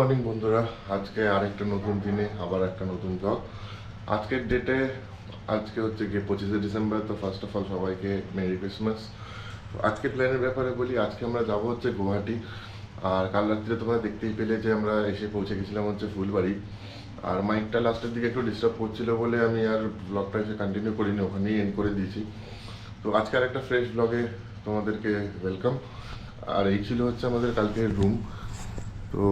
Morning বন্ধুরা, আজকে আরেকটা নতুন দিনে আবার একটা নতুন ব্লগ। আজকের ডেটে আজকে হচ্ছে গিয়ে 25শে ডিসেম্বর। তো ফার্স্ট অফ অল সবাইকে মেরি ক্রিসমাস। আজকে প্ল্যানের ব্যাপারে বলি, আজকে আমরা যাব হচ্ছে গুয়াহাটি। আর কাল রাত্রে তোমরা দেখতেই পেলে যে আমরা এসে পৌঁছে গেছিলাম হচ্ছে ফুলবাড়ি। আর মাইকটা লাস্টের দিকে একটু ডিস্টার্ব করছিল বলে আমি আর ব্লগটা এসে কন্টিনিউ করিনি, ওখানেই এন্ড করে দিয়েছি। তো আজকে আর একটা ফ্রেশ ব্লগে তোমাদেরকে ওয়েলকাম। আর এই ছিল হচ্ছে আমাদের কালকের রুম। তো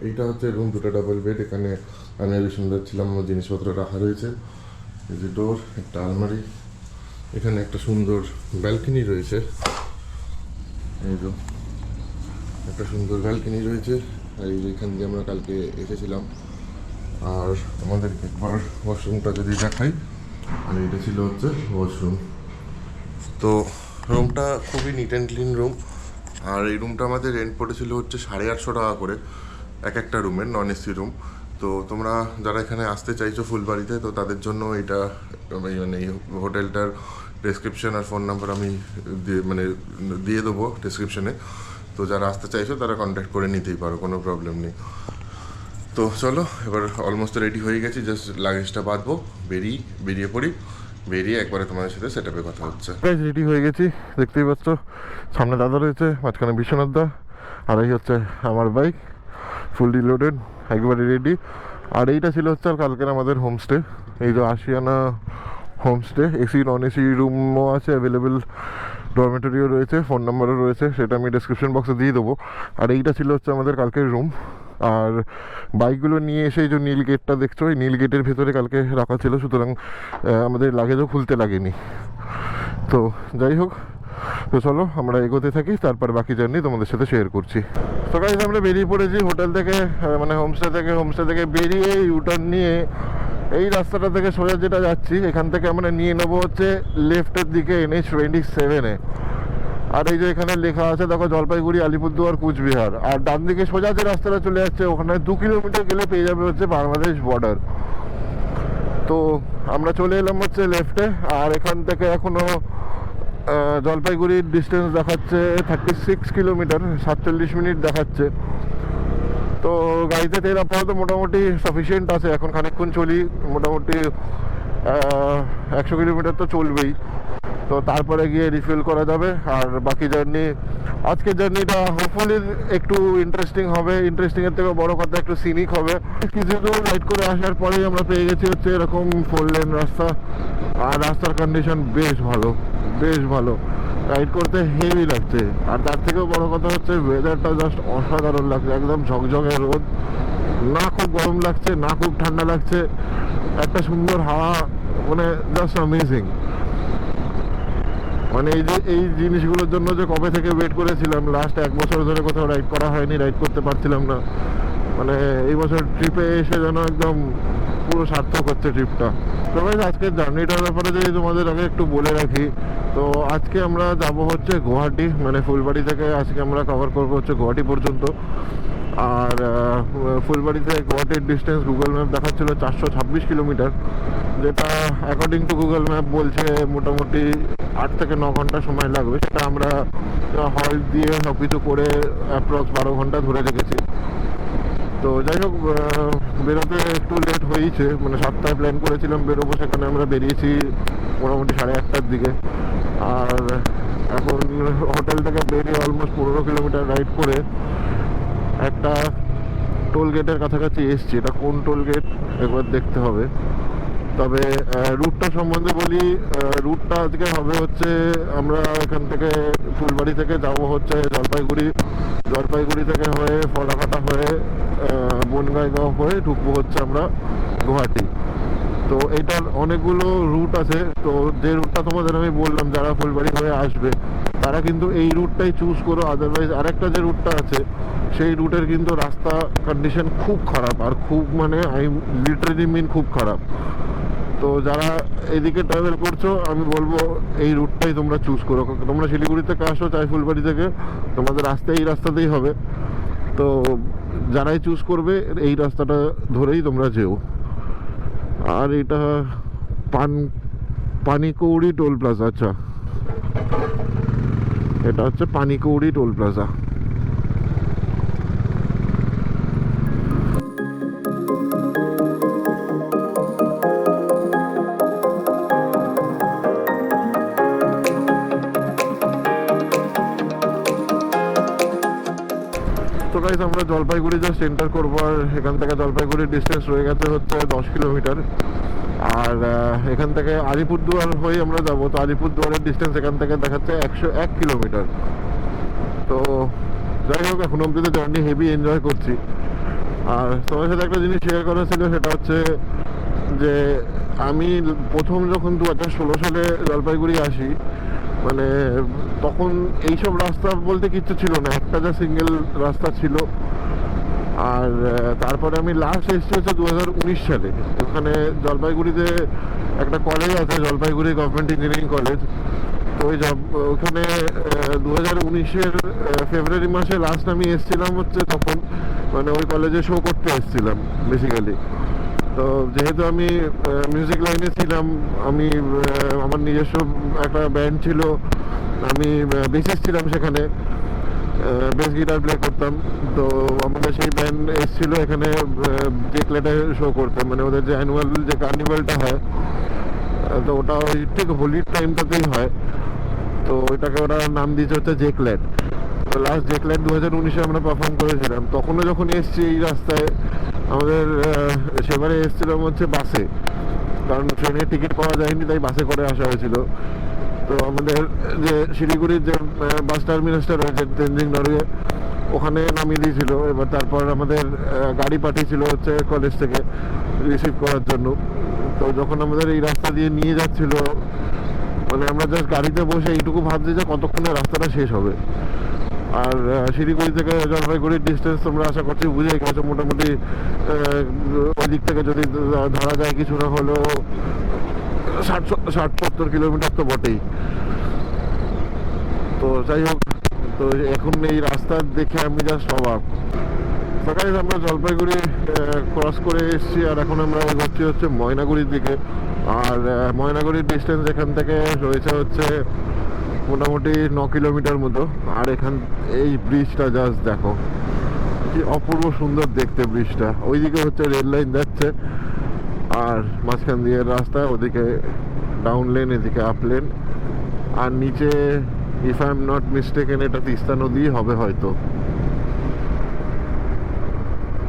এইটা হচ্ছে রুম, দুটো ডাবল বেড। এখানে আমি আগে সুন্দর ছিলাম, আমার জিনিসপত্র রাখা রয়েছে। এই যে ডোর, একটা আলমারি, এখানে একটা সুন্দর ব্যালকনি রয়েছে। এই যে একটা সুন্দর ব্যালকনি রয়েছে। আর এই যে এখান দিয়ে আমরা কালকে এসেছিলাম। আর আমাদেরকে একবার ওয়াশরুমটা যদি দেখাই, আর এটা ছিল হচ্ছে ওয়াশরুম। তো রুমটা খুবই নিট অ্যান্ড ক্লিন রুম। আর এই রুমটা আমাদের রেন্ট পড়েছিল হচ্ছে 850 টাকা করে এক একটা রুমের, নন এসি রুম। তো তোমরা যারা এখানে আসতে চাইছো ফুলবাড়িতে, তো তাদের জন্য এটা মানে এই হোটেলটার ডেসক্রিপশন আর ফোন নাম্বার আমি দিয়ে দেবো ডেসক্রিপশনে। তো যারা আসতে চাইছো তারা কন্ট্যাক্ট করে নিতেই পারো, কোনো প্রবলেম নেই। তো চলো, এবার অলমোস্ট রেডি হয়ে গেছি, জাস্ট লাগেজটা বাঁধবো, বেরিয়ে পড়ি। বেরিয়ে একবারে তোমাদের সাথে সেট আপে কথা হচ্ছে। রেডি হয়ে গেছি, দেখতেই পাচ্ছ। সামনে দাদা রয়েছে, মাঝখানে বিশ্বনাথ দা, আর এই হচ্ছে আমার বাইক, ফুললি লোডেড, একবারে রেডি। আর এইটা ছিল হচ্ছে আর কালকের আমাদের হোমস্টে। এই যে Ashiana homestay, AC non AC রুমও আছে অ্যাভেলেবেল, ডরমেটরিও রয়েছে, ফোন নাম্বারও রয়েছে, সেটা আমি ডেসক্রিপশন বক্সে দিয়ে দেবো। আর এইটা ছিল হচ্ছে আমাদের কালকের রুম। আর বাইকগুলো নিয়ে এসে এই যে নীল গেটটা দেখছো, এই নীল গেটের ভেতরে কালকে রাখা ছিল, সুতরাং আমাদের লাগেজও খুলতে লাগেনি। তো যাই হোক, তো চলো আমরা এগোতে থাকি, তারপর বাকি জার্নি তোমাদের সাথে শেয়ার করছি। তো গাইস, আমরা বেরিয়ে পড়েছি হোটেল থেকে, মানে হোমস্টে থেকে বেরিয়ে ইউটার্ন নিয়ে এই রাস্তাটা থেকে সোজা যেটা যাচ্ছি, এখান থেকে আমরা নিয়ে নেবো হচ্ছে লেফটের দিকে NH27-এ। আর এই যে এখানে লেখা আছে দেখো, জলপাইগুড়ি, আলিপুরদুয়ার, কুচবিহার। আর ডান দিকে সোজা যে রাস্তাটা চলে যাচ্ছে, ওখানে 2 কিলোমিটার গেলে পেয়ে যাবে হচ্ছে বাংলাদেশ বর্ডার। তো আমরা চলে এলাম হচ্ছে লেফটে। আর এখান থেকে এখনো জলপাইগুড়ির ডিস্টেন্স দেখাচ্ছে 36 কিলোমিটার, 47 মিনিট দেখাচ্ছে। তো গাড়িতে তেল আপাতত মোটামুটি সাফিসিয়েন্ট আছে, এখন খানিকক্ষণ চলি, মোটামুটি 100 কিলোমিটার তো চলবেই। তো তারপরে গিয়ে রিফিল করা যাবে। আর বাকি জার্নি, আজকের জার্নিটা হোপফুলি একটু ইন্টারেস্টিং হবে। ইন্টারেস্টিংয়ের থেকে বড় কথা একটু সিনিক হবে। কিছু দূর রাইড করে আসার পরেই আমরা পেয়ে গেছি হচ্ছে এরকম 4 লেন রাস্তা। আর রাস্তার কন্ডিশন বেশ ভালো, রাইড করতে হেভি লাগছে। আর তার থেকেও বড় কথা হচ্ছে ওয়েদারটা জাস্ট অসাধারণ লাগছে, একদম ঝকঝকে রোদ, না খুব গরম লাগছে না খুব ঠান্ডা লাগছে, একটা সুন্দর হাওয়া, মানে জাস্ট অ্যামেজিং। মানে এই জিনিসগুলোর জন্য যে কবে থেকে ওয়েট করেছিলাম, লাস্ট 1 বছর ধরে কোথাও রাইড করা হয়নি, রাইড করতে পারছিলাম না। মানে এই বছর ট্রিপে এসে যেন একদম পুরো সার্থক হচ্ছে ট্রিপটা। তো ভাই, আজকের জার্নিটার ব্যাপারে যদি তোমাদের আগে একটু বলে রাখি, তো আজকে আমরা যাব হচ্ছে গুয়াহাটি, মানে ফুলবাড়ি থেকে আজকে আমরা কভার করবো হচ্ছে গুয়াহাটি পর্যন্ত। আর ফুলবাড়ি থেকে গুয়াহাটির ডিস্টেন্স গুগল ম্যাপ দেখাচ্ছিল 426 কিলোমিটার, যেটা অ্যাকর্ডিং টু গুগল ম্যাপ বলছে মোটামুটি 8 থেকে 9 ঘন্টা সময় লাগবে। সেটা আমরা হল্ট দিয়ে সব কিছু করে অ্যাপ্রক্স 12 ঘন্টা ধরে রেখেছি। তো যাই হোক, বেরোতে একটু লেট হয়েছে, মানে 7টায় প্ল্যান করেছিলাম বেরোবো, সেখানে আমরা বেরিয়েছি মোটামুটি 1:30টার দিকে। আর এখন হোটেল থেকে বেরিয়ে অলমোস্ট 15 কিলোমিটার রাইড করে একটা টোল গেটের কাছাকাছি এসছি। এটা কোন টোল গেট একবার দেখতে হবে। তবে রুটটা সম্বন্ধে বলি, রুটটা আজকে হবে হচ্ছে, আমরা এখান থেকে ফুলবাড়ি থেকে যাব হচ্ছে জলপাইগুড়ি থেকে হয়ে ফলাকাটা হয়ে বনগাইগাঁও হয়ে ঢুকবো হচ্ছে আমরা গুয়াহাটি। তো এটার অনেকগুলো রুট আছে। তো যে রুটটা তোমাদের আমি বললাম, যারা ফুলবাড়ি হয়ে আসবে তারা কিন্তু এই রুটটাই চুজ করো। আদারওয়াইজ আরেকটা যে রুটটা আছে, সেই রুটের কিন্তু রাস্তা কন্ডিশন খুব খারাপ, আর খুব মানে আই লিটারেলি মিন খুব খারাপ। তো যারা এদিকে ট্রাভেল করছো, আমি বলবো এই রুটটাই তোমরা চুজ করো। তোমরা শিলিগুড়ি থেকে আসো, চাই ফুলবাড়ি থেকে, তোমাদের আসতে এই রাস্তাতেই হবে। তো যারাই চুজ করবে এই রাস্তাটা ধরেই তোমরা যেও। আর এটা পানিকৌড়ি টোল প্লাজা। আচ্ছা, এটা হচ্ছে পানিকৌড়ি টোল প্লাজা। গাইস আমরা জলপাইগুড়ি জাস্ট এন্টার করবো, আর এখান থেকে জলপাইগুড়ির ডিস্টেন্স রয়ে গেছে হচ্ছে 10 কিলোমিটার। আর এখান থেকে আলিপুরদুয়ার হয়ে আমরা যাবো, তো আলিপুরদুয়ারের ডিস্টেন্স এখান থেকে দেখাচ্ছে 101 কিলোমিটার। তো যাই হোক, এখন অব্দি তো জার্নি হেভি এনজয় করছি। আর তোমার সাথে একটা জিনিস শেয়ার করা ছিল, সেটা হচ্ছে যে আমি প্রথম যখন 2016 সালে জলপাইগুড়ি আসি, মানে তখন এইসব রাস্তা বলতে কিচ্ছু ছিল না, একটা যা সিঙ্গেল রাস্তা ছিল। আর তারপরে আমি লাস্ট এসেছি হচ্ছে 2019 সালে। ওখানে জলপাইগুড়িতে একটা কলেজ আছে, জলপাইগুড়ি গভর্নমেন্ট ইঞ্জিনিয়ারিং কলেজ। তো ওখানে 2019-এর ফেব্রুয়ারি মাসে লাস্ট আমি এসেছিলাম হচ্ছে তখন, মানে ওই কলেজে শো করতে এসেছিলাম বেসিক্যালি। তো যেহেতু আমি মিউজিক লাইনে ছিলাম, আমি আমার নিজস্ব একটা ব্যান্ড ছিল, আমি বেসিস্ট ছিলাম সেখানে, বেস গিটার প্লে করতাম। তো আমাদের সেই ব্যান্ড এসেছিলো এখানে জেকলেটে শো করতে, মানে ওদের যে অ্যানুয়াল যে কার্নিভালটা হয়, তো ওটা ওই ঠিক হোলির টাইমটাতেই হয়। তো ওইটাকে ওরা নাম দিয়েছে হচ্ছে জেকলেট। তো লাস্ট জেকলেট 2019-এ আমরা পারফর্ম করেছিলাম। তখনও যখন এসছি এই রাস্তায়, আমাদের সেবারে এসেছিলাম হচ্ছে বাসে, কারণ ট্রেনের টিকিট পাওয়া যায়নি, তাই বাসে করে আসা হয়েছিল। তো আমাদের যে শিলিগুড়ির যে বাস টার্মিনাসটা রয়েছে তেনজিং নরওয়ে, ওখানে নামিয়ে দিয়েছিল। এবার তারপর আমাদের গাড়ি পাঠিয়েছিল হচ্ছে কলেজ থেকে রিসিভ করার জন্য। তো যখন আমাদের এই রাস্তা দিয়ে নিয়ে যাচ্ছিল, মানে আমরা জাস্ট গাড়িতে বসে এইটুকু ভাবছি যে কতক্ষণে রাস্তাটা শেষ হবে। আর শিলিগুড়ি থেকে জলপাইগুড়ির ডিস্টেন্স তোমরা আশা করছি বুঝে গেছো মোটামুটি। ওই দিক থেকে যদি ধরা যায় কিছু না হলেও 60-70 কিলোমিটার তো বটেই। তো যাই হোক, তো এখন এই রাস্তা দেখে আমি জাস্ট অবাক। সকালে আমরা জলপাইগুড়ি ক্রস করে এসেছি, আর এখন আমরা যাচ্ছি হচ্ছে ময়নাগুড়ির দিকে। আর ময়নাগুড়ির ডিস্টেন্স এখান থেকে রয়েছে হচ্ছে মোটামুটি 9 কিলোমিটার মতো। আর এই ব্রিজটা জাস্ট দেখো, কি অপূর্ব সুন্দর দেখতে ব্রিজটা। ওইদিকে হচ্ছে রেল লাইন যাচ্ছে, আর মাঝখান দিয়ে রাস্তা, ওদিকে ডাউন লেন, এদিকে আপ লেন। আর নিচে if I am not mistaken এটা তিস্তা নদী হবে হয়তো।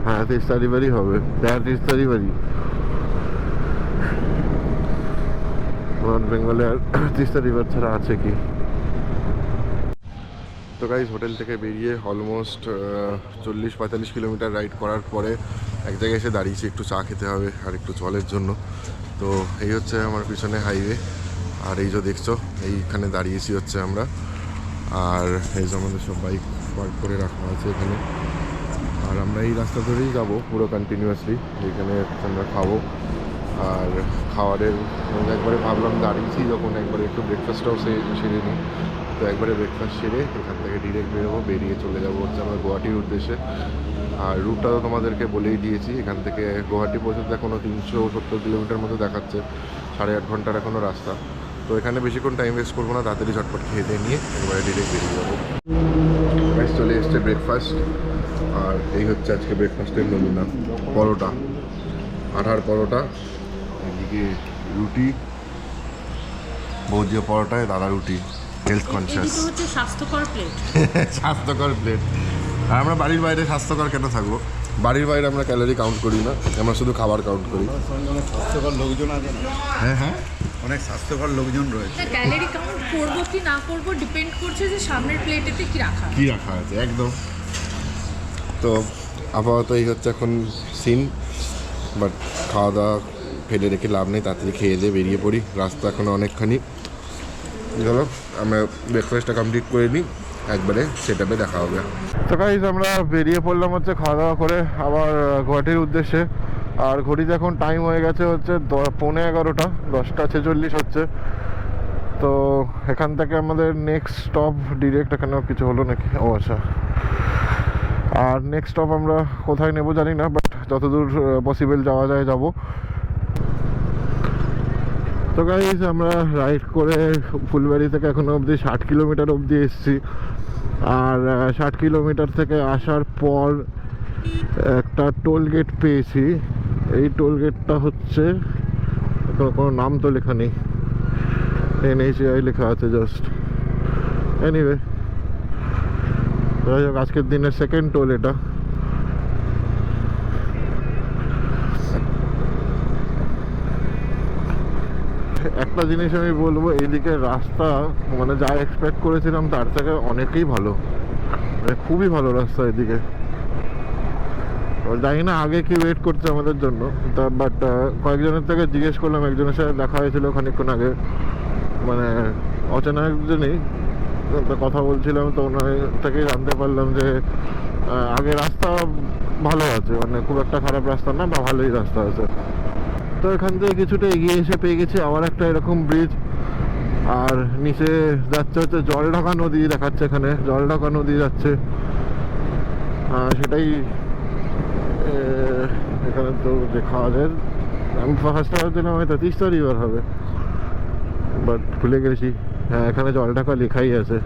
হ্যাঁ, তিস্তা রিভারই হবে, তিস্তা রিভারই। নর্থ বেঙ্গলে আর তিস্তা রিভার ছাড়া আছে কি? তো গাইজ হোটেল থেকে বেরিয়ে অলমোস্ট 40-45 কিলোমিটার রাইড করার পরে এক জায়গায় এসে দাঁড়িয়েছি, একটু চা খেতে হবে আর একটু জলের জন্য। তো এই হচ্ছে আমার পিছনে হাইওয়ে, আর এই যে দেখছো এইখানে দাঁড়িয়েছি হচ্ছে আমরা। আর এই যে আমাদের সব বাইক পার্ক করে রাখা আছে এখানে। আর আমরা এই রাস্তা ধরেই যাবো পুরো কন্টিনিউয়াসলি। এইখানে আমরা খাবো, আর খাওয়ারের একবারে ভাবলাম দাঁড়িয়েছি যখন, একবারে একটু ব্রেকফাস্টটাও সেরে নিই। তো একবারে ব্রেকফাস্ট সেরে এখান থেকে ডিরেক্ট বেরোবো, বেরিয়ে চলে যাবো হচ্ছে আমরা গুয়াহাটির উদ্দেশ্যে। আর রুটটা তো তোমাদেরকে বলেই দিয়েছি, এখান থেকে গুয়াহাটি পর্যন্ত এখনও 370 কিলোমিটার মতো দেখাচ্ছে, 8.5 ঘন্টার এখনও রাস্তা। তো এখানে বেশিক্ষণ টাইম ওয়েস্ট করবো না, তাড়াতাড়ি ঝটপট খেয়ে দিয়ে নিয়ে একবারে ডিরেক্ট বেরিয়ে যাবো। চলে এসছে ব্রেকফাস্ট, আর এই হচ্ছে আজকে ব্রেকফাস্টের নমুনা। পরোটা, আঠার পরোটা, এদিকে রুটি, বৌদিও পরোটায়, দাদা রুটি। হেলথ কনসিয়াস, স্বাস্থ্যকর প্লেট। স্বাস্থ্যকর প্লেট। আর আমরা বাড়ির বাইরে স্বাস্থ্যকর কেন থাকবো? বাড়ির বাইরে আমরা ক্যালোরি কাউন্ট করি না, আমরা শুধু খাবার কাউন্ট করি। অনেক স্বাস্থ্যকর লোকজন আছে। হ্যাঁ হ্যাঁ, অনেক স্বাস্থ্যকর লোকজন রয়েছে। ক্যালোরি কাউন্ট করবো কি না করবো ডিপেন্ড করছে যে সামনের প্লেটেতে কি রাখা আছে একদম। তো আপাতত এই হচ্ছে এখন সিন, বাট খাওয়া দাওয়া ফেলে রেখে লাভ নেই, তাড়াতাড়ি খেয়ে দিয়ে বেরিয়ে পড়ি। রাস্তা এখনো অনেকখানি, চলো আমরা ব্রেকফাস্টটা কমপ্লিট করে নিই, একবারে সেটাপে দেখা হবে। তো গাইস আমরা বেরিয়ে পড়লাম হচ্ছে খাওয়া দাওয়া করে আবার গুয়াহাটির উদ্দেশ্যে। আর ঘড়িতে এখন টাইম হয়ে গেছে হচ্ছে 11:15, 10:46 হচ্ছে। তো এখান থেকে আমাদের নেক্সট স্টপ ডিরেক্ট, এখানেও কিছু হলো নাকি? ও আচ্ছা। আর নেক্সট স্টপ আমরা কোথায় নেব জানি না, বাট যতদূর পসিবল যাওয়া যায় যাব। তো গাইস আমরা রাইড করে ফুলবাড়ি থেকে এখনো অবধি 60 কিলোমিটার অবধি এসেছি। আর 60 কিলোমিটার থেকে আসার পর একটা টোল গেট পেয়েছি। এই টোল গেটটা হচ্ছে, কোনো নাম তো লেখা নেই, NHAI লেখা আছে জাস্ট। এনিওয়ে, যাই হোক, আজকের দিনের সেকেন্ড টোল এটা। একটা জিনিস আমি বলবো, এইদিকে রাস্তা মানে যা এক্সপেক্ট করেছিলাম তার থেকে অনেকই ভালো, মানে খুবই ভালো রাস্তা এদিকে। জানি না আগে কি ওয়েট করছে আমাদের জন্য, তা বাট কয়েকজনের থেকে জিজ্ঞেস করলাম, একজনের সাথে দেখা হয়েছিল খানিকক্ষণ আগে, মানে অচেনা একজনই, তো কথা বলছিলাম, তো ওনার থেকেই জানতে পারলাম যে আগে রাস্তা ভালো আছে, মানে খুব একটা খারাপ রাস্তা না, বা ভালোই রাস্তা আছে। তো এখান থেকে কিছুটা এগিয়ে এসে পেয়ে গেছি আবার একটা এরকম ব্রিজ, আর নিচে যাচ্ছে হচ্ছে জলঢাকা নদী দেখাচ্ছে, এখানে জলঢাকা নদী যাচ্ছে, সেটাই এখানে তো দেখা যায়। আমি ফার্স্ট ভাবছিলাম হয়তো তিস্তা রিভার হবে, বাট ভুলে গেছি, হ্যাঁ এখানে জলঢাকা লেখাই আছে।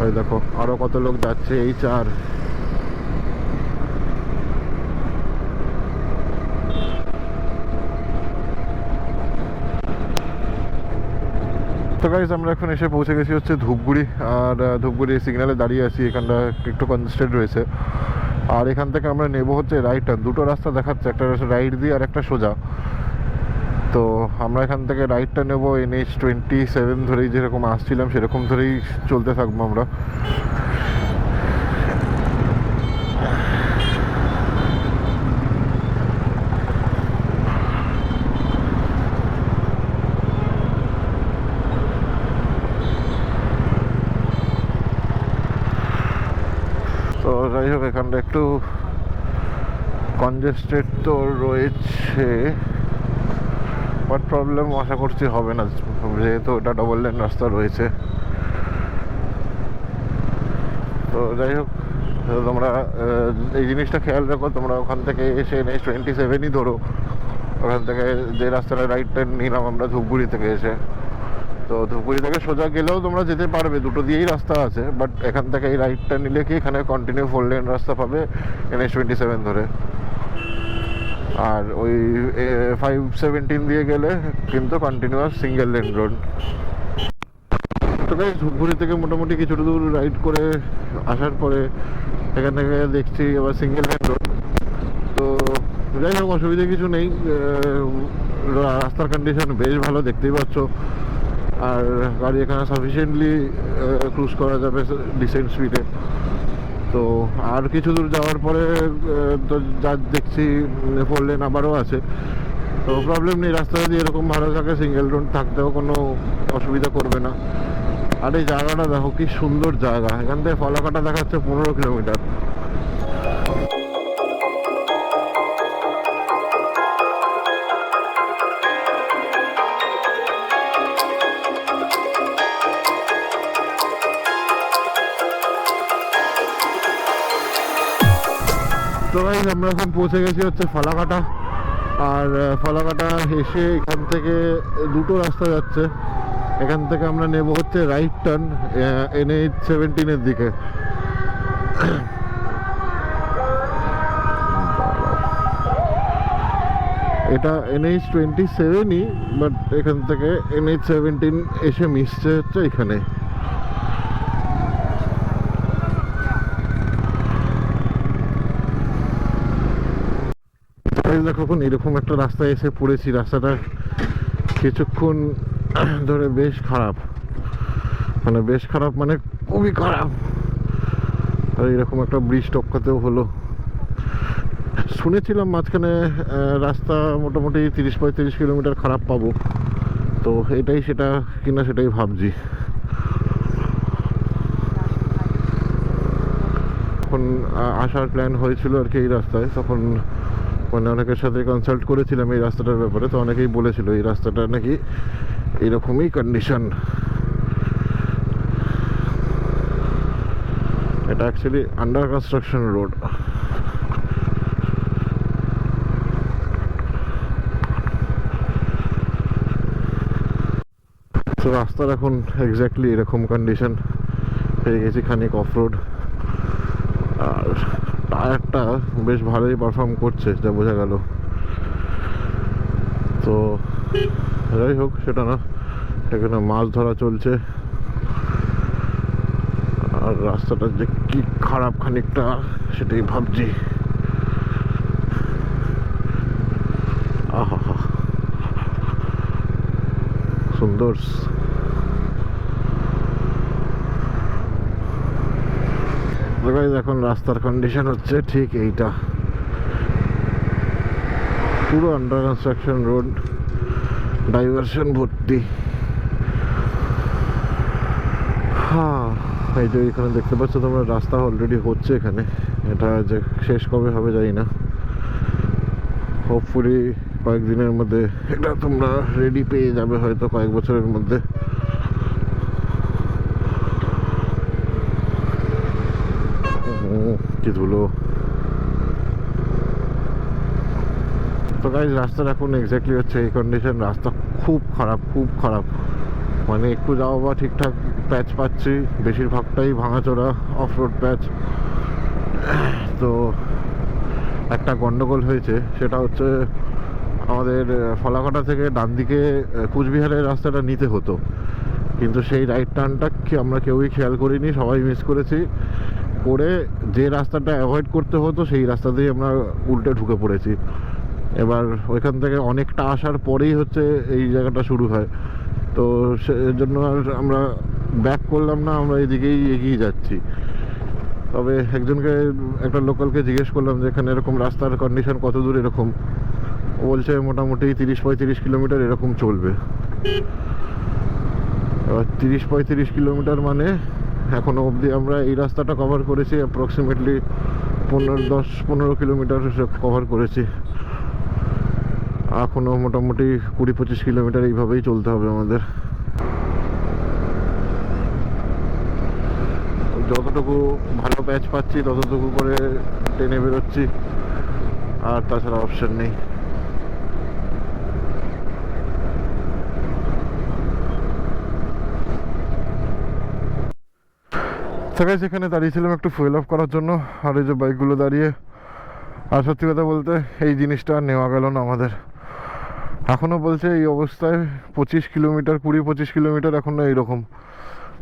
ওই দেখো আরো কত লোক যাচ্ছে, এই চার। তো গাইজ আমরা এখন এসে পৌঁছে গেছি হচ্ছে ধূপগুড়ি, আর ধূপগুড়ি সিগন্যালে দাঁড়িয়ে আছি, এখানটা একটু কনজেস্টেড রয়েছে। আর এখান থেকে আমরা নেব হচ্ছে রাইট টার্ন, দুটো রাস্তা দেখাচ্ছে, একটা রাইট দিয়ে আর একটা সোজা। তো আমরা এখান থেকে রাইটটা নেব NH-27 ধরেই, যেরকম আসছিলাম সেরকম ধরেই চলতে থাকবো আমরা। তো যাই হোক এখানটা একটু কনজেস্টেড তো রয়েছে, বাট প্রবলেম আশা করছি হবে না, যেহেতু এটা ডবল লেন রাস্তা রয়েছে। তো যাই হোক তোমরা এই জিনিসটা খেয়াল রাখো, তোমরা ওখান থেকে এসে NH-27ই ধরো, ওখান থেকে যে রাস্তাটা রাইট টার্ন নিলাম আমরা ধূপগুড়ি থেকে এসে, তো ধূপগুড়ি থেকে সোজা গেলেও তোমরা যেতে পারবে, দুটো দিয়েই রাস্তা আছে, বাট এখান থেকে এই রাইটটা নিলে কি এখানে কন্টিনিউ 4 লেন রাস্তা পাবে NH-27 ধরে। আর ওই 517 দিয়ে গেলে কিন্তু কন্টিনিউয়াস সিঙ্গেল লেন রোড। তো গাইস ধূপগুড়ি থেকে মোটামুটি কিছুটা দূর রাইড করে আসার পরে এখান থেকে দেখছি আবার সিঙ্গেল লেন রোড। তো যাই হোক অসুবিধা কিছু নেই, রাস্তার কন্ডিশন বেশ ভালো, দেখতেই পাচ্ছ। আর গাড়ি এখানে সাফিসিয়েন্টলি ক্রুজ করা যাবে ডিসেন্ট স্পিডে। তো আর কিছু দূর যাওয়ার পরে তো যা দেখছি 4 লেন আবারও আছে, তো প্রবলেম নেই, রাস্তা যদি এরকম ভালো থাকে সিঙ্গেল রোড থাকতেও কোনো অসুবিধা করবে না। আর এই জায়গাটা দেখো কি সুন্দর জায়গা, এখান থেকে ফলাকাটা দেখাচ্ছে 15 কিলোমিটার। তো গাইস আমরা এখন পৌঁছে গেছি হচ্ছে ফালাকাটা, আর ফালাকাটা এসে এখান থেকে দুটো রাস্তা যাচ্ছে, এখান থেকে আমরা নেব হচ্ছে রাইট টার্ন NH-17 দিকে। এটা NH-27ই, বাট এখান থেকে NH-17 এসে মিশছে হচ্ছে এখানে। দেখুন এরকম একটা রাস্তায় এসে পড়েছি, রাস্তাটা কিছুক্ষণ ধরে বেশ খারাপ, মানে বেশ খারাপ মানে খুবই খারাপ। আর এরকম একটা ব্রিজ টপকাতেও হলো। শুনেছিলাম মাঝখানে রাস্তা মোটামুটি 30-35 কিলোমিটার খারাপ পাবো, তো এটাই সেটা কিনা সেটাই ভাবছি। এখন আসার প্ল্যান হয়েছিল আর কি এই রাস্তায়, তখন মানে অনেকের সাথে কনসাল্ট করেছিলাম এই রাস্তাটার ব্যাপারে, তো অনেকেই বলেছিল এই রাস্তাটা নাকি এরকমই কন্ডিশন। এটা অ্যাকচুয়ালি আন্ডার কনস্ট্রাকশন রোড। তো রাস্তার এখন এক্স্যাক্টলি এরকম কন্ডিশন, পেয়ে গেছি খানিক অফ রোড, আর টায়ারটা বেশ ভালোই পারফর্ম করছে যা বোঝা গেল। তো যাই হোক সেটা না, এখানে মাছ ধরা চলছে, আর রাস্তাটা যে কি খারাপ খানিকটা সেটাই ভাবছি। আহা, সুন্দর। এখন রাস্তার কন্ডিশন হচ্ছে ঠিক এইটা, পুরো আন্ডার কনস্ট্রাকশন রোড, ডাইভারশন ভর্তি। হ্যাঁ, এই যে এখানে দেখতে পাচ্ছ তোমরা, রাস্তা অলরেডি হচ্ছে এখানে। এটা যে শেষ কবে হবে জানি না, হোপফুলি কয়েকদিনের মধ্যে এটা তোমরা রেডি পেয়ে যাবে, হয়তো কয়েক বছরের মধ্যে। কি ধুলো। তো গাইজ, রাস্তার এখন এক্স্যাক্টলি হচ্ছে এই কন্ডিশন। রাস্তা খুব খারাপ, খুব খারাপ। মানে একটু যাওয়া বা ঠিকঠাক প্যাচ পাচ্ছি, বেশিরভাগটাই ভাঙাচোরা অফ রোড প্যাচ। তো একটা গন্ডগোল হয়েছে, সেটা হচ্ছে আমাদের ফলাকাটা থেকে ডান দিকে কুচবিহারের রাস্তাটা নিতে হতো, কিন্তু সেই রাইট টার্নটা আমরা কেউই খেয়াল করিনি, সবাই মিস করেছি। করে যে রাস্তাটা অ্যাভয়েড করতে হতো সেই রাস্তাতেই আমরা উল্টে ঢুকে পড়েছি। এবার ওইখান থেকে অনেকটা আসার পরেই হচ্ছে এই জায়গাটা শুরু হয়। তো সেজন্য আর আমরা ব্যাক করলাম না, আমরা এদিকেই এগিয়ে যাচ্ছি। তবে একজনকে, একটা লোকালকে জিজ্ঞেস করলাম যে এখানে এরকম রাস্তার কন্ডিশন কত দূর এরকম। ও বলছে মোটামুটি 30-35 কিলোমিটার এরকম চলবে। এবার 30-35 কিলোমিটার মানে এখনো অবধি আমরা এই রাস্তাটা কভার করেছি অ্যাপ্রক্সিমেটলি 10-15 কিলোমিটার কভার করেছি। এখনো মোটামুটি 20-25 কিলোমিটার এইভাবেই চলতে হবে আমাদের। যতটুকু ভালো প্যাচ পাচ্ছি ততটুকু করে টেনে বেরোচ্ছি, আর তাছাড়া অপশন নেই। সেখানে দাঁড়িয়েছিলাম একটু ফুয়েল অফ করার জন্য, আর এই যে বাইকগুলো দাঁড়িয়ে। আর সত্যি কথা বলতে এই জিনিসটা নেওয়া গেল না আমাদের। এখনও বলছে এই অবস্থায় 25 কিলোমিটার, 20-25 কিলোমিটার এখনও এইরকম।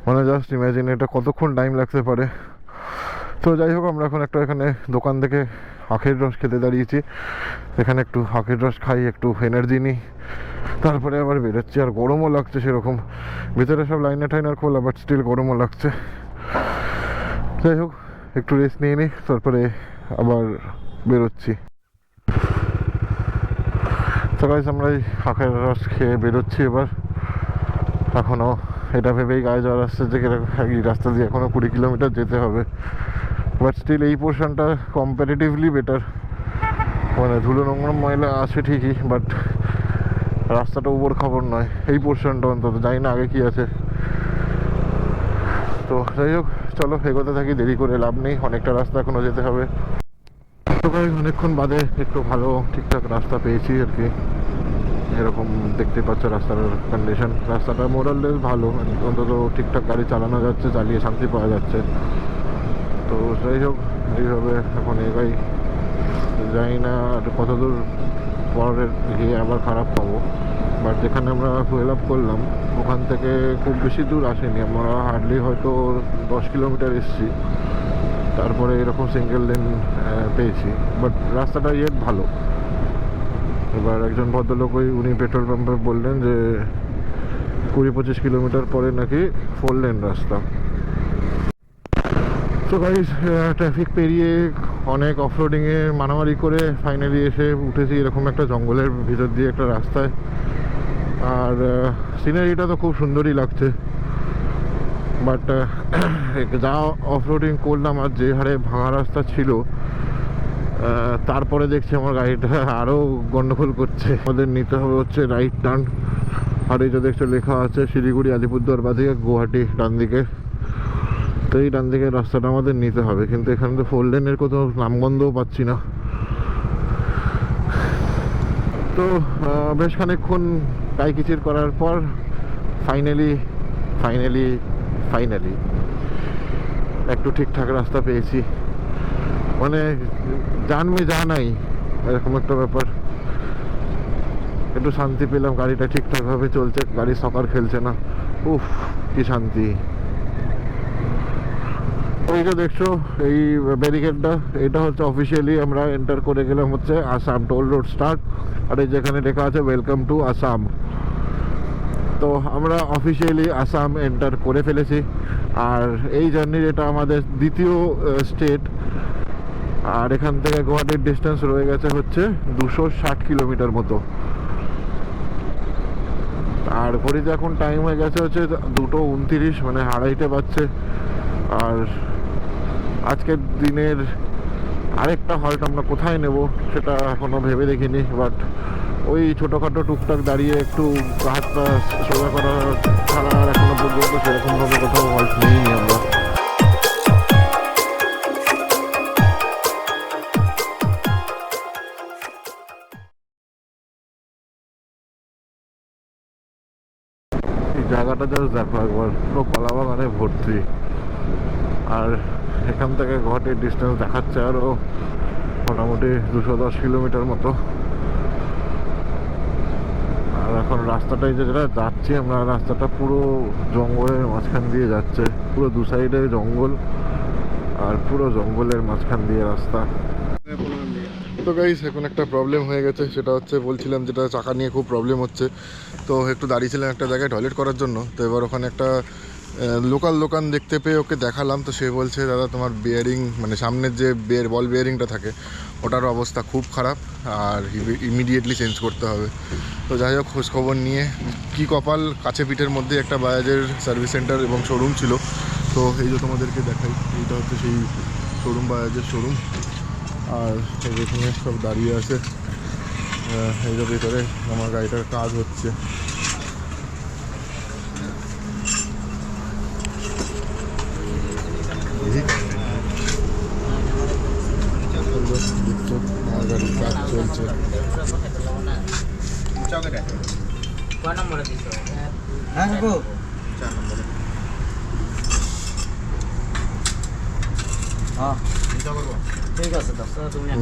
মানে জাস্ট ইম্যাজিন এটা কতক্ষণ টাইম লাগতে পারে। তো যাই হোক, আমরা এখন একটা এখানে দোকান থেকে আখের রস খেতে দাঁড়িয়েছি। এখানে একটু আখের রস খাই, একটু এনার্জি নিই, তারপরে আবার বেরোচ্ছি। আর গরমও লাগছে সেরকম, ভিতরে সব লাইনার টাইনার খোলা, বাট স্টিল গরমও লাগছে। যাই হোক, একটু রেস্ট নিয়ে নিই, তারপরে আবার বেরোচ্ছি। তো গাইস, আমরা এই আখের রস খেয়ে বেরোচ্ছি এবার। এখনও এটা ভেবেই গায়ে জ্বর আসছে যে এই রাস্তা দিয়ে এখনও 20 কিলোমিটার যেতে হবে। বাট স্টিল এই পোর্শনটা কম্পারেটিভলি বেটার। মানে ধুলো নোংরা ময়লা আছে ঠিকই, বাট রাস্তাটা উপর খবর নয় এই পোর্শনটা অন্তত। জানি না আগে কি আছে। তো যাই হোক, চলো এগোতে থাকি, দেরি করে লাভ নেই, অনেকটা রাস্তা এখনও যেতে হবে। তো অনেকক্ষণ বাদে একটু ভালো ঠিকঠাক রাস্তা পেয়েছি আর কি। এরকম দেখতে পাচ্ছ রাস্তার কন্ডিশন। রাস্তাটা মোরাললেস ভালো, অন্তত ঠিকঠাক গাড়ি চালানো যাচ্ছে, চালিয়ে শান্তি পাওয়া যাচ্ছে। তো যাই হোক, এইভাবে এখন এগাই। জানি না আর কতদূর পরের গিয়ে আবার খারাপ পাবো। বাট যেখানে আমরা ফুয়েল আপ করলাম ওখান থেকে খুব বেশি দূর আসেনি, আমরা হার্ডলি হয়তো 10 কিলোমিটার এসেছি। তারপরে এরকম সিঙ্গেল লেন পেয়েছি, বাট রাস্তাটা ইয়ে ভালো। এবার একজন ভদ্রলোক, উনি পেট্রোল পাম্পে বললেন যে 20-25 কিলোমিটার পরে নাকি 4 লেন রাস্তা। তো গাইস, ট্রাফিক পেরিয়ে অনেক অফরোডিংয়ে মারামারি করে ফাইনালি এসে উঠেছি এরকম একটা জঙ্গলের ভিতর দিয়ে একটা রাস্তায়। আর সিনারিটা তো খুব সুন্দরই লাগছে, বাট যা অফরোডিং করলাম আর যে হারে ভাঙা রাস্তা ছিল, তারপরে দেখছি আমার গাড়িটা আরও গন্ডগোল করছে। আমাদের নিতে হবে হচ্ছে রাইট টার্ন। আর এই যে দেখছো লেখা আছে শিলিগুড়ি আলিপুরদুয়ার বাদিকে, গুয়াহাটি ডান দিকে। তো এই ডান দিকের রাস্তাটা আমাদের নিতে হবে, কিন্তু এখানে তো 4 লেনের কোথাও নামগন্ধও পাচ্ছি না। তো বেশ খানিকক্ষণ কাইকিচির করার পর ফাইনালি একটু ঠিকঠাক রাস্তা পেয়েছি। মানে জানমে জানাই এরকম একটা ব্যাপার। একটু শান্তি পেলাম, গাড়িটা ঠিকঠাকভাবে চলছে, গাড়ি সকার খেলছে না। উফ, কি শান্তি। ওই যে দেখছো এই ব্যারিকেডটা, এটা হচ্ছে অফিসিয়ালি আমরা এন্টার করে গেলাম হচ্ছে আসাম টোল রোড স্টার্ট। আর এই যেখানে লেখা আছে ওয়েলকাম টু আসাম। তো আমরা অফিসিয়ালি আসাম এন্টার করে ফেলেছি। আর এই জার্নির এটা আমাদের দ্বিতীয় স্টেট। আর এখান থেকে গুয়াহাটির ডিস্টেন্স রয়ে গেছে হচ্ছে 260 কিলোমিটার মতো। আর ঘড়িতে এখন টাইম হয়ে গেছে হচ্ছে 2:29, মানে 2:30 বাজছে। আর আজকের দিনের আরেকটা হল্ট আমরা কোথায় নেব সেটা এখনো ভেবে দেখিনি, বাট ওই ছোটোখাটো টুকটাক দাঁড়িয়ে একটু হাত পা সোজা করা ছাড়া আর এখনো পর্যন্ত সেরকমভাবে কোথাও হল্ট নিইনি আমরা। এই জায়গাটা জাস্ট দেখো একবার, পুরো কলা বাগানে ভর্তি। আর এখান থেকে গুয়াহাটির ডিস্টেন্স দেখাচ্ছে আরও মোটামুটি 210 কিলোমিটার মতো। আর এখন রাস্তাটাই যেটা যাচ্ছি আমরা, রাস্তাটা পুরো জঙ্গলের মাঝখান দিয়ে যাচ্ছে, পুরো দু সাইডে জঙ্গল আর পুরো জঙ্গলের মাঝখান দিয়ে রাস্তা। তো গাইস এখন একটা প্রবলেম হয়ে গেছে, সেটা হচ্ছে বলছিলাম যেটা চাকা নিয়ে খুব প্রবলেম হচ্ছে। তো একটু দাঁড়িয়েছিলাম একটা জায়গায় টয়লেট করার জন্য। তো এবার ওখানে একটা লোকাল দোকান দেখতে পেয়ে ওকে দেখালাম। তো সে বলছে দাদা তোমার বিয়ারিং, মানে সামনের যে বল বিয়ারিংটা থাকে ওটার অবস্থা খুব খারাপ আর ইমিডিয়েটলি চেঞ্জ করতে হবে। তো যাই হোক খোঁজখবর নিয়ে কি কপাল, কাছে পিঠের মধ্যে একটা বাজাজের সার্ভিস সেন্টার এবং শোরুম ছিল। তো এই যে তোমাদেরকে দেখাই, এইটা হচ্ছে সেই শোরুম, বাজাজের শোরুম। আর এখানে সব দাঁড়িয়ে আছে, এই যে ভিতরে আমার গাড়িটার কাজ হচ্ছে। আমার গাড়ির কাজ চলছে।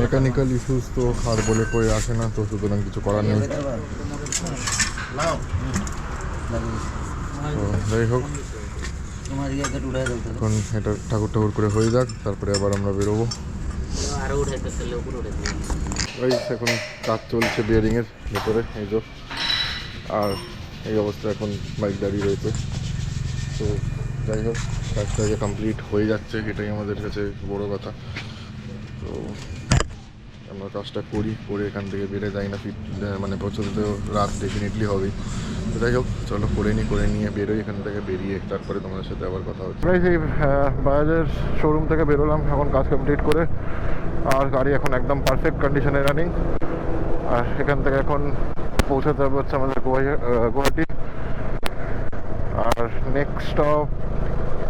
মেকানিক্যাল ইস্যুস তো আর বলে করে আসে না, তো সুতরাং কিছু করার নেই। তো যাই হোক এখন এটা ঠাকুর ঠাকুর করে হয়ে যাক, তারপরে আবার আমরা বেরোবো। ওই এখন কাজ চলছে বিয়ারিংয়ের ভেতরে, এই যে। আর এই অবস্থা এখন বাইক দাঁড়িয়ে রয়েছে। তো যাই হোক কাজটা যে কমপ্লিট হয়ে যাচ্ছে এটাই আমাদের কাছে বড় কথা। তো আমরা কাজটা করে এখান থেকে বেড়ে যাই না, মানে পৌঁছতে তো রাত ডেফিনেটলি হবেই। তো যাই হোক চলো করে নিয়ে বেরোই এখান থেকে, বেরিয়ে তারপরে তোমাদের সাথে আবার কথা হচ্ছে। প্রায় সেই বাজাজের শোরুম থেকে বেরোলাম এখন কাজ কমপ্লিট করে। আর গাড়ি এখন একদম পারফেক্ট কন্ডিশনে রানিং। আর এখান থেকে এখন পৌঁছাতে হবে হচ্ছে আমাদের গুয়াহাটি। আর নেক্সট স্টপ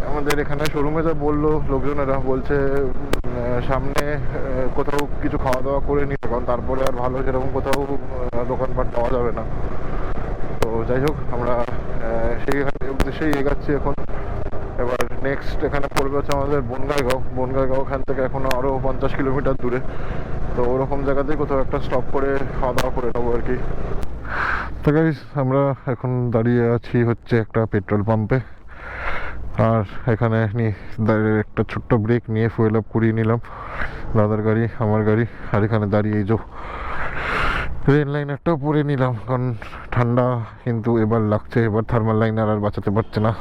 আমাদের এখানে শোরুমে যা বললো লোকজনেরা, বলছে সামনে কোথাও কিছু খাওয়া দাওয়া করে নিতে, কারণ তারপরে আর ভালো সেরকম কোথাও দোকানপাট পাওয়া যাবে না। তো যাই হোক আমরা সেই উদ্দেশ্যেই এগাচ্ছি এখন। এবার নেক্সট এখানে পড়বে হচ্ছে আমাদের বনগাঁও এখান থেকে এখনও আরও 50 কিলোমিটার দূরে। তো ওরকম জায়গাতেই কোথাও একটা স্টপ করে খাওয়া দাওয়া করে নেবো আর কি। তো গাইস আমরা এখন দাঁড়িয়ে আছি হচ্ছে একটা পেট্রোল পাম্পে। আর এখানে একটা ছোট্ট ব্রেক নিয়ে ফুয়েল আপ করিয়ে নিলাম, দাদার গাড়ি আমার গাড়ি। আর এখানে দাঁড়িয়ে এই যে রেল লাইনারটাও পরে নিলাম, কারণ ঠান্ডা কিন্তু এবার লাগছে, এবার থার্মাল লাইনার আর বাঁচাতে পারছে না।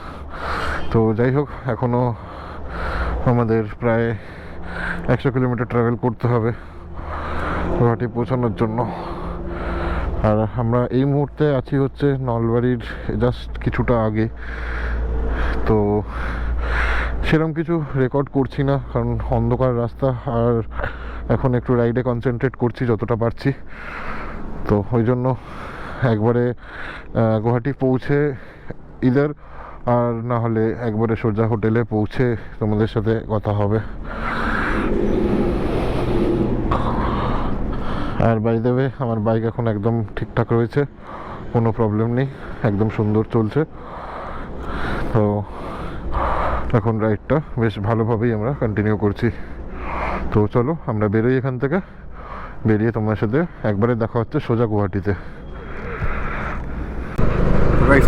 তো যাই হোক এখনও আমাদের প্রায় 100 কিলোমিটার ট্রাভেল করতে হবে গুয়াহাটি পৌঁছানোর জন্য। আর আমরা এই মুহূর্তে আছি হচ্ছে নলবাড়ির জাস্ট কিছুটা আগে। তো সেরকম কিছু রেকর্ড করছি না, কারণ অন্ধকার রাস্তা আর এখন একটু রাইডে কনসেন্ট্রেট করছি যতটা পারছি। তো ওই জন্য একবারে গুয়াহাটি পৌঁছে ইদার, আর না হলে একবারে সোজা হোটেলে পৌঁছে তোমাদের সাথে কথা হবে। আর বাই দ্য ওয়ে আমার বাইক এখন একদম ঠিকঠাক রয়েছে, কোনো প্রবলেম নেই, একদম সুন্দর চলছে। তো এখন রাইডটা বেশ ভালোভাবেই আমরা কন্টিনিউ করছি। তো চলো আমরা বেরোই এখান থেকে, বেরিয়ে তোমার সাথে একবারে দেখা হচ্ছে সোজা গুয়াহাটিতে।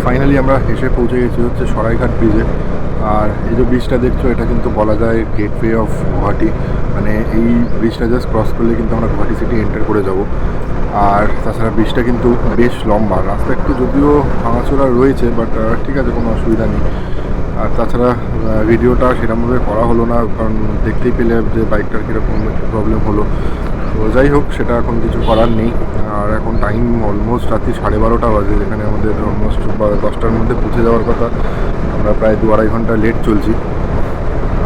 ফাইনালি আমরা এসে পৌঁছে গেছি হচ্ছে সরাইঘাট ব্রিজে। আর এই যে ব্রিজটা দেখছো এটা কিন্তু বলা যায় গেটওয়ে অফ গুয়াহাটি, মানে এই ব্রিজটা জাস্ট ক্রস করলে কিন্তু আমরা গুয়াহাটি সিটি এন্টার করে যাব। আর তাছাড়া ব্রিজটা কিন্তু বেশ লম্বা, রাস্তা একটু যদিও ভাঙাচোরা রয়েছে বাট ঠিক আছে, কোনো অসুবিধা নেই। আর তাছাড়া ভিডিওটা সেরকমভাবে করা হলো না, কারণ দেখতেই পেলে যে বাইকটার কীরকম একটু প্রবলেম হলো। তো যাই হোক, সেটা এখন কিছু করার নেই। আর এখন টাইম অলমোস্ট রাত্রি 12:30 বাজে, যেখানে আমাদের অলমোস্ট 10টার মধ্যে পৌঁছে যাওয়ার কথা, আমরা প্রায় 2-2.5 ঘন্টা লেট চলছি।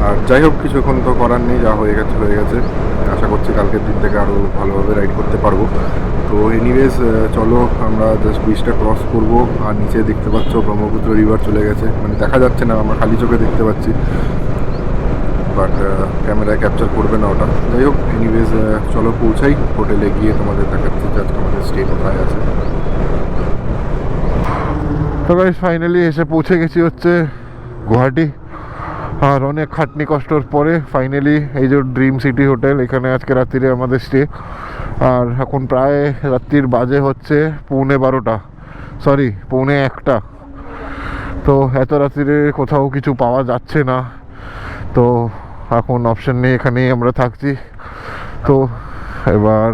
আর যাই হোক, কিছু এখন তো করার নেই, যা হয়ে গেছে হয়ে গেছে। আশা করছি কালকের দিন থেকে আরও ভালোভাবে রাইড করতে পারবো। তো এনিওয়েজ চলো আমরা জাস্ট ব্রিজটা ক্রস করব। আর নিচে দেখতে পাচ্ছ ব্রহ্মপুত্র রিভার চলে গেছে, মানে দেখা যাচ্ছে না, আমরা খালি চোখে দেখতে পাচ্ছি, বাট ক্যামেরায় ক্যাপচার করবে না ওটা। যাই হোক, এনিওয়েজ চলো পৌঁছাই, হোটেলে গিয়ে তোমাদের দেখাচ্ছি যে আজকে আমাদের স্টে কোথায় আছে। তো গাইস ফাইনালি এসে পৌঁছে গেছি হচ্ছে গুয়াহাটি। আর অনেক খাটনি কষ্টর পরে ফাইনালি এই যে ড্রিম সিটি হোটেল, এখানে আজকে রাত্রিরে আমাদের স্টে। আর এখন প্রায় রাত্রির বাজে হচ্ছে 12:15, সরি 1:15। তো এত রাত্রিরে কোথাও কিছু পাওয়া যাচ্ছে না, তো এখন অপশন নেই, এখানেই আমরা থাকছি। তো এবার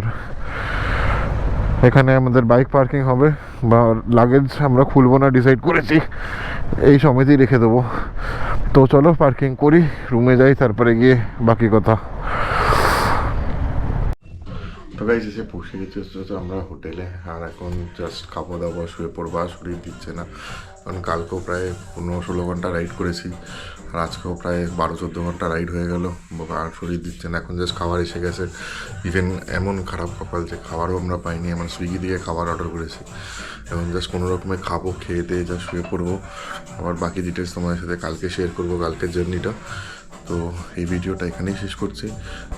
এখানে আমাদের বাইক পার্কিং হবে, বা লাগেজ আমরা খুলবো না ডিসাইড করেছি, এই সমেতই রেখে দেবো। তো চলো পার্কিং করি, রুমে যাই, তারপরে গিয়ে বাকি কথা। তো গাইজ এসে পৌঁছে গেছি হচ্ছে আমরা হোটেলে। আর এখন জাস্ট খাবো দাবো, শুয়ে পড়বো। আর শরীর দিচ্ছে না, কারণ কালকেও প্রায় 15-16 ঘন্টা রাইড করেছি, আর আজকেও প্রায় 12-14 ঘন্টা রাইড হয়ে গেল, আর শরীর দিচ্ছে না। এখন জাস্ট খাবার এসে গেছে, ইভেন এমন খারাপ কপাল যে খাবারও আমরা পাইনি, আমরা সুইগি দিয়ে খাবার অর্ডার করেছি। এখন জাস্ট কোনো রকমে খাবো, খেয়ে দিয়ে জাস্ট শুয়ে পড়বো। আবার বাকি ডিটেলস তোমাদের সাথে কালকে শেয়ার করবো, কালকের জার্নিটা। তো এই ভিডিওটা এখানেই শেষ করছি।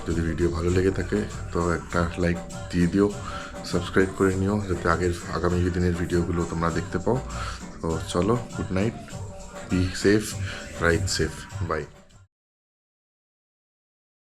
যদি ভিডিও ভালো লেগে থাকে তো একটা লাইক দিয়ে দিও, সাবস্ক্রাইব করে নিও, যাতে আগামী দিনের ভিডিওগুলো তোমরা দেখতে পাও। তো চলো, good night, be safe, ride safe, by.